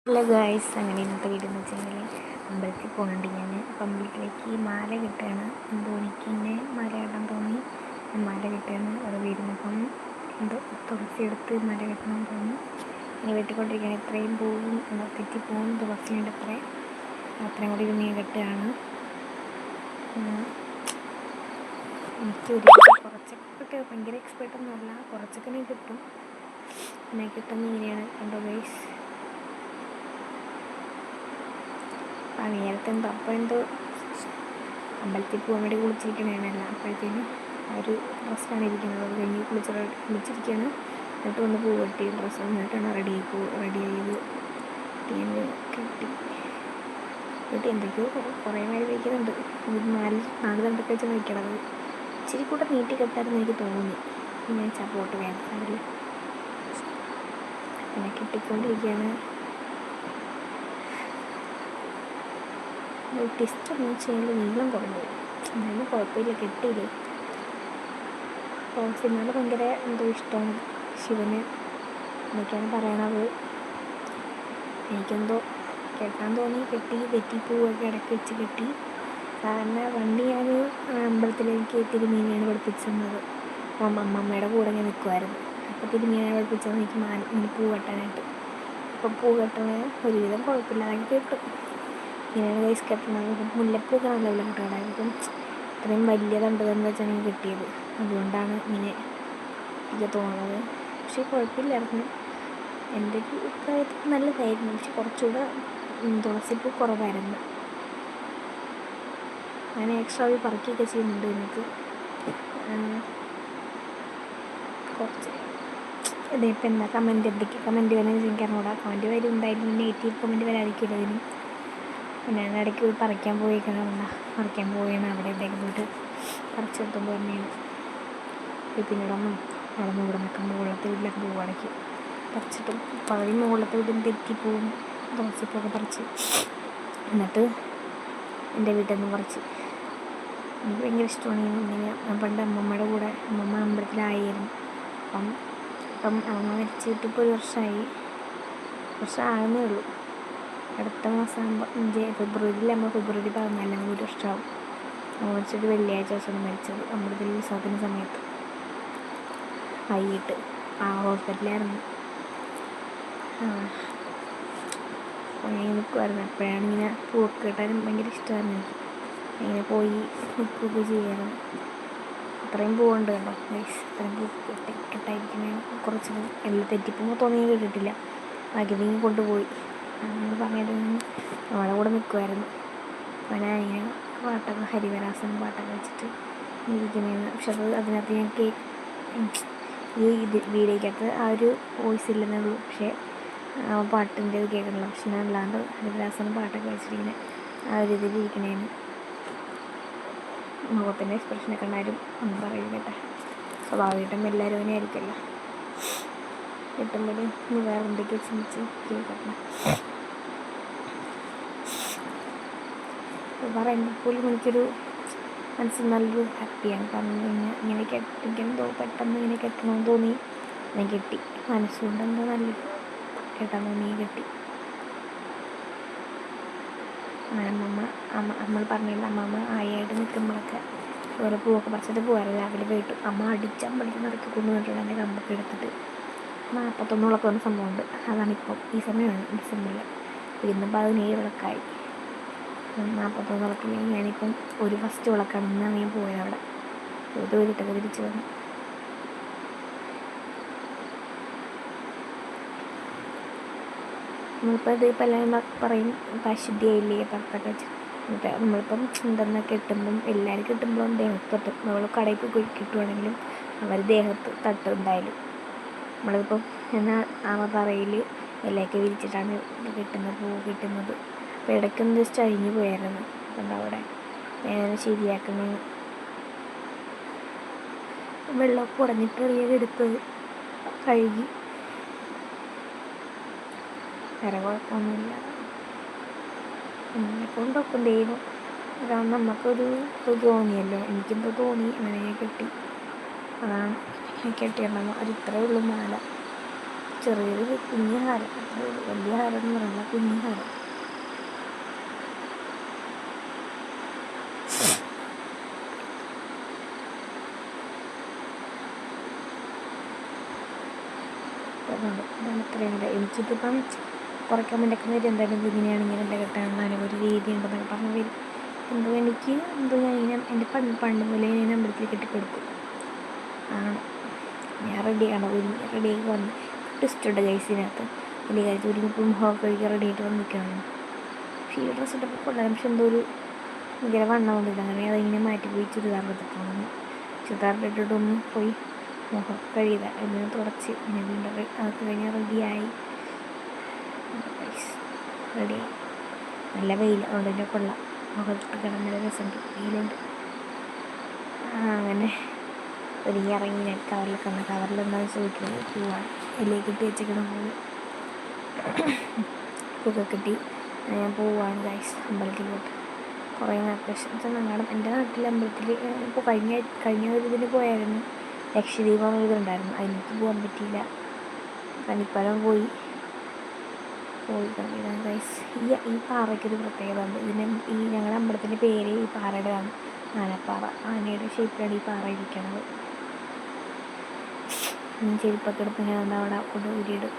Hello guys, അങ്ങനെ ഇന്നത്തെ video എന്ന് വെച്ചിട്ടുണ്ടെങ്കിൽ അമ്പലത്തിൽ പോകുന്നുണ്ട് ഞാൻ. അപ്പം അമ്പലത്തിലേക്ക് മാല കിട്ടുകയാണ്. എന്തോ എനിക്ക് ഇന്നെ മാല കെട്ടാൻ തോന്നി, ഞാൻ മാല കെട്ടുകയാണ്. അവിടെ വീടിനപ്പം എന്തോ തുളസി എടുത്ത് മാല കെട്ടണം തോന്നി ഇങ്ങനെ വെട്ടിക്കൊണ്ടിരിക്കുകയാണ്. എത്രയും പോവും എന്താ തെറ്റിപ്പോവും, തുളസിയുണ്ട് അത്രയും കൂടി ഇത് നീ കെട്ടുകയാണ്. എനിക്ക് കുറച്ചൊക്കെ ഭയങ്കര എക്സ്പേർട്ടൊന്നുമല്ല, കുറച്ചൊക്കെ ഞാൻ കിട്ടും. പിന്നെ കിട്ടുന്ന ഇങ്ങനെയാണ്, കണ്ടോ ഗൈസ്. നേരത്തെ എന്തോ അമ്പലത്തിൽ പോകാൻ വേണ്ടി കുളിച്ചിരിക്കണേനല്ല, അപ്പോഴത്തേന് ആ ഒരു ഡ്രസ്സിലാണ് ഇരിക്കുന്നത്. അത് കഴിഞ്ഞ് കുളിച്ചിരിക്കുകയാണ്. എന്നിട്ട് വന്ന് പൂ കെട്ടി ഡ്രസ്സ് എന്നിട്ടാണ് റെഡിയായത് കെട്ടി എന്തൊക്കെയോ കുറേ നേരം വയ്ക്കുന്നുണ്ട്. നാല് തണ്ടൊക്കെ വെച്ച് വയ്ക്കണത് ഇച്ചിരി കൂടെ നീട്ടി കെട്ടായിരുന്നു എനിക്ക് തോന്നി. ഞാൻ ചപ്പോട്ട് വേണ്ട അതിൽ പിന്നെ കെട്ടിക്കൊണ്ടിരിക്കുകയാണ്. ടെസ്റ്റ് എന്ന് വെച്ച് കഴിഞ്ഞാൽ നീളം കുറഞ്ഞു, എന്നാലും കുഴപ്പമില്ല, കെട്ടിയില്ലേ. സിനിമയിൽ ഭയങ്കര എന്തോ ഇഷ്ടമാണ് ശിവന് എന്നൊക്കെയാണ് പറയണത്. എനിക്കെന്തോ കെട്ടാൻ തോന്നി, കെട്ടി തെറ്റിപ്പൂവൊക്കെ ഇടയ്ക്ക് വെച്ച് കെട്ടി. സാധാരണ വണ്ടി ഞാൻ അമ്പലത്തിലേക്ക് തിരുമേനിയാണ് പഠിപ്പിച്ചിരുന്നത്. അമ്മമ്മയുടെ കൂടെ ഞാൻ നിൽക്കുമായിരുന്നു. അപ്പോൾ തിരുമേനിയാണ് പഠിപ്പിച്ചത് എനിക്ക് ഇങ്ങനെ പൂ കെട്ടാനായിട്ട്. അപ്പോൾ പൂ കെട്ടണ ഒരുവിധം കുഴപ്പമില്ലാതെ കെട്ടും. ഇങ്ങനെയാണ് ഗൈസ് കെട്ടണത്. മുല്ലപ്പൂക്കെ നല്ല കെട്ടണമായിരിക്കും. ഇത്രയും വലിയ തണ്ടെന്ന് വെച്ചാണ് ഞാൻ കിട്ടിയത്. അതുകൊണ്ടാണ് ഇങ്ങനെ എനിക്ക് തോന്നുന്നത്. പക്ഷേ കുഴപ്പമില്ലായിരുന്നു, എൻ്റെ ഒരു അഭിപ്രായത്തിൽ നല്ലതായിരുന്നു. പക്ഷെ കുറച്ചുകൂടെ തുളസിപ്പൂ കുറവായിരുന്നു. ഞാൻ എക്സ്ട്രാ പറക്കുകയൊക്കെ ചെയ്യുന്നുണ്ട് ഇതിനകത്ത്. കുറച്ച് ഇതിപ്പോൾ എന്താ എന്തൊക്കെ കമൻറ്റ് വരുന്നത് എനിക്ക് അറിഞ്ഞൂടാ. കമൻറ്റ് വരും, എന്തായാലും നെഗറ്റീവ് കമൻറ്റ് വരാതിരിക്കില്ല ഇതിന്. ഞാൻ ഇടയ്ക്ക് പോയി പറിക്കാൻ പോയിക്കണ അവിടെ ഇവിടെയൊക്കെ പോയിട്ട് പറിച്ചെടുത്തോണ്ട് തന്നെയാണ്. പിന്നീടൊന്നും അവിടെ ഇവിടെ നിൽക്കാൻ മുകളിലത്തെ വീട്ടിലൊക്കെ പോകും ഇടയ്ക്ക് പറിച്ചിട്ടും. പകുതി മുകളിലത്തെ വീട്ടിൽ തെറ്റിപ്പോവും, തുളസിപ്പൊക്കെ പറിച്ച് എന്നിട്ട് എൻ്റെ വീട്ടിൽ നിന്ന് പറിച്ച്. എനിക്ക് ഭയങ്കര ഇഷ്ടമാണ് ഇങ്ങനെ. പണ്ട് അമ്മമ്മയുടെ കൂടെ അമ്മമ്മ അമ്പലത്തിലായിരുന്നു. അപ്പം അമ്മ മരിച്ചിട്ട് ഇപ്പോൾ 1 വർഷമാകുന്നേ ഉള്ളൂ. അടുത്ത മാസം ഫെബ്രുവരിയിലാകുമ്പോൾ ഫെബ്രുവരി 14 1 വർഷമാവും. അമ്മ മരിച്ചിട്ട് വെള്ളിയാഴ്ച ദിവസമാണ് മരിച്ചത്. അമ്പലത്തിൽ ഉത്സവത്തിൻ്റെ സമയത്ത് വൈകിട്ട് ഹോസ്പിറ്റലായിരുന്നു. അങ്ങനെ നിൽക്കുമായിരുന്നു. അപ്പോഴാണ് ഇങ്ങനെ പൂവൊക്കെ കെട്ടാനും ഭയങ്കര ഇഷ്ടമായിരുന്നു എനിക്ക്. ഇങ്ങനെ പോയി നിൽക്കുകയൊക്കെ ചെയ്യാറ്. അത്രയും പൂവുണ്ട് കേട്ടോ ഗൈസ്. ഇത്രയും പൂ കെട്ടായിരിക്കണേ കുറച്ച് എല്ലാം തെറ്റിപ്പൂമ്പോൾ തോന്നിയാൽ കേട്ടിട്ടില്ല. ഭാഗ്യത്തിന് കൊണ്ടുപോയി. നമ്മൾ പറഞ്ഞിരുന്നു അവളെ കൂടെ നിൽക്കുമായിരുന്നു. അപ്പോൾ ഞാൻ ഇങ്ങനെ പാട്ടൊക്കെ ഹരിവരാസൻ പാട്ടൊക്കെ വെച്ചിട്ട് ഇരിക്കുന്നതാണ്. പക്ഷെ അതിനകത്ത് ഞാൻ ഈ വീഡിയോയ്ക്കകത്ത് ആ ഒരു വോയിസ് ഇല്ലെന്നേ ഉള്ളൂ. പക്ഷേ പാട്ടിൻ്റെ ഇത് കേൾക്കണില്ല. പക്ഷെ ഞാൻ അല്ലാണ്ട് ഹരിവരാസൻ പാട്ടൊക്കെ വെച്ചിട്ടിങ്ങനെ ആ ഒരു ഇതിലിരിക്കണേന്. മുഖത്തിൻ്റെ എക്സ്പ്രഷനൊക്കെ ഉണ്ടായാലും ഒന്നും പറയും കേട്ടെ. സ്വാഭാവികമായിട്ടും എല്ലാവരും അങ്ങനെ ആയിരിക്കുമല്ലോ. കിട്ടുമ്പോൾ ഇനി വേറെ എന്തൊക്കെയോ ചിന്തിച്ച് കേൾക്കണം. പറയുമ്പോൾ പോലും എനിക്കൊരു മനസ്സിൽ നല്ലൊരു ഹാപ്പിയാണ്. കാരണം ഇങ്ങനെ കെട്ടിക്കെന്തോ പെട്ടെന്ന് ഇങ്ങനെ കെട്ടണമെന്ന് തോന്നി, ഞാൻ കെട്ടി. മനസ്സുകൊണ്ട് എന്തോ നല്ലൊരു കെട്ടാൻ തോന്നി, കെട്ടി. നമ്മൾ പറഞ്ഞില്ല, അമ്മമ്മ ആയിട്ട് നിൽക്കുമ്പോഴൊക്കെ ഓരോ പൂവൊക്കെ പറിച്ചിട്ട് പോകാറ്. രാവിലെ പോയിട്ട് അമ്മ അമ്പലത്തിൽ നിറക്കി കൊണ്ടുവന്നിട്ടുണ്ട്. എൻ്റെ കമ്പൊക്കെ എടുത്തിട്ട് 41 വിളക്ക് വന്ന സംഭവമുണ്ട്. അതാണിപ്പം ഈ സമയമാണ് ഡിസംബറിൽ. ഇന്ന് 17 വിളക്കായി. 41 വിളക്കിൽ ഞാനിപ്പം ഒരു ഫസ്റ്റ് വിളക്കാണ്. ഇന്നാണ് ഞാൻ പോയത് അവിടെ തൊഴുതിട്ടൊക്കെ തിരിച്ച് വന്നു. നമ്മളിപ്പോൾ ഇതിപ്പോൾ എല്ലാവരും പറയും അശുദ്ധിയായില്ലേ പത്തൊക്കെ വെച്ച്. എന്നിട്ട് നമ്മളിപ്പം എന്തെന്ന് കെട്ടുമ്പം എല്ലാവരും കെട്ടുമ്പോഴും ദേഹത്ത് തട്ടും. നമ്മൾ കടയിൽ പോയി കിട്ടുവാണെങ്കിലും അവർ ദേഹത്ത് തട്ടും എന്തായാലും. നമ്മളിപ്പം ആ തറയിൽ ഇലയൊക്കെ വിരിച്ചിട്ടാണ് പൂ കിട്ടുന്നത്. അപ്പോൾ ഇടയ്ക്കൊന്ന് ജസ്റ്റ് അഴിഞ്ഞു പോയായിരുന്നു. അപ്പം അവിടെ നേരെ ശരിയാക്കുന്ന വെള്ളമൊക്കെ ഉടഞ്ഞിട്ട് എടുത്തത് കഴുകി. വേറെ കുഴപ്പമൊന്നുമില്ല. എന്നെ കൊണ്ടൊക്കെ ദൈവം. കാരണം നമുക്കൊരു തോന്നിയല്ലോ, എനിക്കെന്തോ തോന്നി, അങ്ങനെ കെട്ടി. അതാണ് കെട്ടിയിട്ടുണ്ടാകും. അത് ഇത്രയേ ഉള്ളൂ മാല. ചെറിയൊരു കുഞ്ഞു ഹാരം, വലിയ ഹാരം എന്ന് പറയണ്ട, കുഞ്ഞു ഹാരം. ഇതാണ് ഇത്രയുണ്ട്. എനിക്കിതിപ്പം കുറേ കമൻ്റൊക്കെ വരും, എന്തായാലും ഇങ്ങനെയാണ്, ഇങ്ങനെ എന്താ കെട്ടാനുള്ള ഒരു രീതി ഉണ്ടെന്നൊക്കെ പറഞ്ഞ് വരും. എന്തോ എനിക്ക് ഞാൻ ഇങ്ങനെ എൻ്റെ പണ്ട് പോലെ ഞാൻ അമ്പലത്തിൽ കെട്ടിക്കൊടുക്കും ആണ്. ഞാൻ റെഡിയാണ്, ഒരുങ്ങി റെഡിയാക്കി വന്ന് ട്വിസ്റ്റുണ്ട് ഗൈസിനകത്ത്. വലിയ കാര്യത്തിൽ ഒരുങ്ങിപ്പോൾ മുഖമൊക്കെ കഴുകി റെഡിയായിട്ട് വന്ന് നിൽക്കുകയാണ്. പക്ഷേ ഈ ഡ്രസ്സ് ഇട്ടപ്പോൾ കൊള്ളാം, പക്ഷെ എന്തോ ഒരു ഭയങ്കര വണ്ണമൊന്നുമില്ല. അങ്ങനെ അതിങ്ങനെ മാറ്റി പോയി ചുരിദാറിലിട്ടപ്പോൾ ചുരിദാറിലിട്ടിട്ടൊന്ന് പോയി മുഖം കഴുകിയത, എന്നിട്ട് തുടച്ച് പിന്നെ വീണ്ടും അതൊക്കെ കഴിഞ്ഞ് റെഡിയായി. റെഡിയായി. നല്ല വെയിൽ, അതുകൊണ്ട് തന്നെ കൊള്ളാം, മുഖത്ത് കിടന്നൊരു രസമുണ്ട്, വെയിലുണ്ട്. അങ്ങനെ ഒരുങ്ങി ഇറങ്ങി ഞാൻ കവറിലൊക്കെ വന്ന്, കവറിലെന്താണെന്ന് ചോദിക്കുന്നത് പൂവാണ്. എല്ലാം കിട്ടി വെച്ചേക്കണം പൂവ്. പൂവൊക്കെ കിട്ടി ഞാൻ പോവാണ് ഗൈസ് അമ്പലത്തിലോട്ട്. കുറേ നാൾക്ക് ശേഷം ഞങ്ങളുടെ എൻ്റെ നാട്ടിലെ അമ്പലത്തിൽ ഇപ്പോൾ കഴിഞ്ഞ ഒരു ഇതിന് പോയായിരുന്നു, ലക്ഷദ്വീപം ഇതുണ്ടായിരുന്നു, അതിലേക്ക് പോകാൻ പറ്റിയില്ല. തനിപ്പലം പോയി കണ്ടിതാണ് ഗൈസ്. ഈ പാറയ്ക്കൊരു പ്രത്യേകത ഉണ്ട്. ഈ ഞങ്ങളുടെ അമ്പലത്തിൻ്റെ പേര് ഈ പാറയുടെതാണ്, ആനപ്പാറ. ആനയുടെ ഷേപ്പിലാണ് ഈ പാറ ഇരിക്കണത്. ചെരുപ്പൊക്കെ എടുത്ത് ഞാൻ അവിടെ കൊണ്ട് ഊരിയിടും.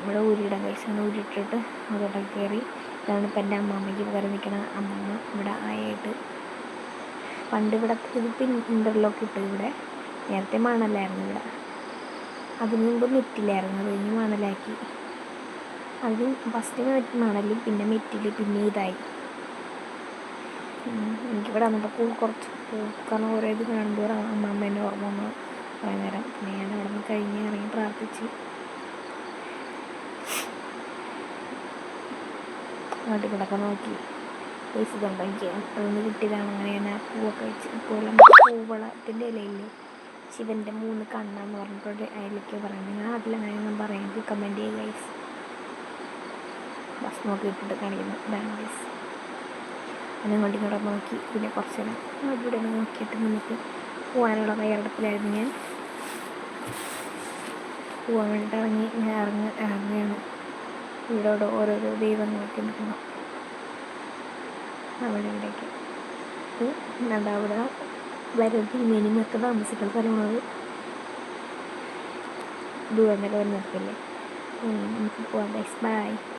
ഇവിടെ ഊരിയിടാൻ കഴിച്ചാണ്, ഊരിയിട്ടിട്ട് അതോടെ കയറി. ഇതാണ് ഇപ്പം എൻ്റെ അമ്മമ്മയ്ക്ക് പകരം നിൽക്കണ അമ്മമ്മ ഇവിടെ ആയിട്ട്. പണ്ട് ഇവിടെ ഇതിപ്പോൾ ഇൻ്റർലോക്ക് ഇട്ടു. ഇവിടെ നേരത്തെ മണലായിരുന്നു, ഇവിടെ അതിന് മുമ്പ് മെറ്റിലായിരുന്നു, അത് കഴിഞ്ഞ് മണലാക്കി. അതിന് ഫസ്റ്റ് മണലും പിന്നെ മെറ്റിൽ പിന്നെ ഇതായി. എനിക്കിവിടെ വന്നപ്പോൾ കുറച്ച് കാരണം ഓരോ ഇത് കാണുമ്പോൾ അമ്മമ്മേൻ്റെ ഓർമ്മ വന്നു കുറേ നേരം. പിന്നെ ഞാൻ അവിടെ നിന്ന് കഴിഞ്ഞ് ഇറങ്ങി പ്രാർത്ഥിച്ച് അങ്ങോട്ട് കിടക്കാൻ നോക്കി. പൈസ കണ്ടോ എനിക്ക് അതൊന്ന് കിട്ടിയതാണ്. അങ്ങനെ ഞാൻ ആ പൂവൊക്കെ വെച്ച് പൂവളത്തിൻ്റെ ഇലയില്ലേ, ശിവൻ്റെ 3 കണ്ണെന്ന് പറഞ്ഞിട്ട് അതിലേക്ക് പറയുന്നത്. ഞാൻ അതിലങ്ങനെയൊന്നും പറയാം, എനിക്ക് കമൻറ്റ് ചെയ്യുക ഗൈസ്. ബസ് നോക്കി ഇട്ടിട്ട് കാണിക്കുന്നു, ഇതാണ് ഗൈസ്. അങ്ങനെ അങ്ങോട്ടും ഇങ്ങോട്ട് നോക്കി. പിന്നെ കുറച്ച് നേരം ഇവിടെ നോക്കിയിട്ട് നമുക്ക് പോകാനുള്ള തയ്യാറെടുപ്പിലായിരുന്നു ഞാൻ. പോകാൻ വേണ്ടിയിട്ട് ഇറങ്ങുകയാണ്. ഇവിടെ ഓരോരോ ദൈവങ്ങളൊക്കെ നിൽക്കുന്നു അവിടെ ഇവിടേക്ക്. എന്താ അവിടെ തിരുമേനിയൊക്കെ താമസിക്കുന്ന സ്ഥലമാണത്. ദൂരം വരെ വന്നിട്ടില്ലേ. നമുക്ക് പോകാം ഗൈസ്, ബൈ.